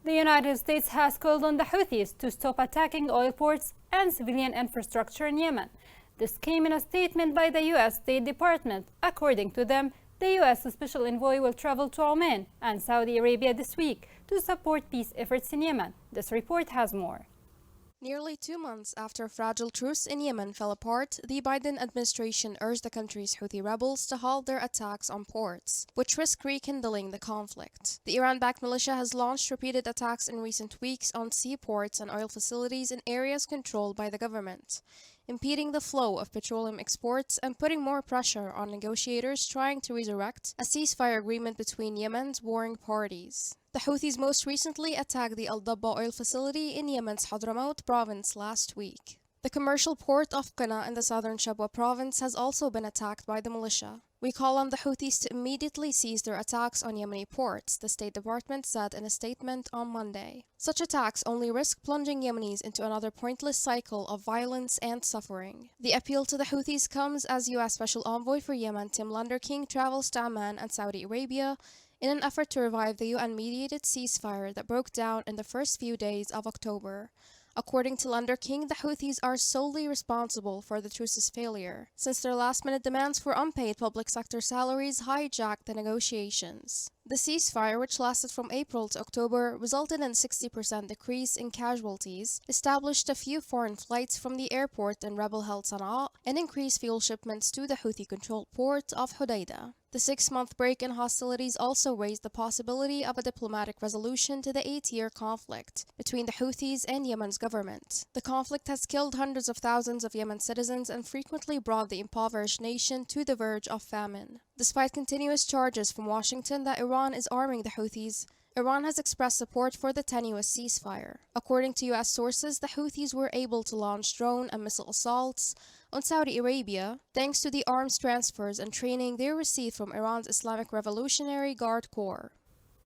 The United States has called on the Houthis to stop attacking oil ports and civilian infrastructure in Yemen. This came in a statement by the U.S. State Department. According to them, the U.S. Special Envoy will travel to Oman and Saudi Arabia this week to support peace efforts in Yemen. This report has more. Nearly 2 months after a fragile truce in Yemen fell apart, the Biden administration urged the country's Houthi rebels to halt their attacks on ports, which risk rekindling the conflict. The Iran-backed militia has launched repeated attacks in recent weeks on seaports and oil facilities in areas controlled by the government, impeding the flow of petroleum exports and putting more pressure on negotiators trying to resurrect a ceasefire agreement between Yemen's warring parties. The Houthis most recently attacked the Al-Dabba oil facility in Yemen's Hadramaut province last week. The commercial port of Qina in the southern Shabwa province has also been attacked by the militia. We call on the Houthis to immediately cease their attacks on Yemeni ports, the State Department said in a statement on Monday. Such attacks only risk plunging Yemenis into another pointless cycle of violence and suffering. The appeal to the Houthis comes as U.S. Special Envoy for Yemen Tim Lunderking travels to Amman and Saudi Arabia in an effort to revive the UN-mediated ceasefire that broke down in the first few days of October. According to Lunderking, the Houthis are solely responsible for the truce's failure, since their last-minute demands for unpaid public sector salaries hijacked the negotiations. The ceasefire, which lasted from April to October, resulted in a 60% decrease in casualties, established a few foreign flights from the airport in rebel-held Sana'a, and increased fuel shipments to the Houthi-controlled port of Hodeidah. The 6-month break in hostilities also raised the possibility of a diplomatic resolution to the 8-year conflict between the Houthis and Yemen's government. The conflict has killed hundreds of thousands of Yemen citizens and frequently brought the impoverished nation to the verge of famine. Despite continuous charges from Washington that Iran is arming the Houthis, Iran has expressed support for the tenuous ceasefire. According to U.S. sources, the Houthis were able to launch drone and missile assaults on Saudi Arabia thanks to the arms transfers and training they received from Iran's Islamic Revolutionary Guard Corps.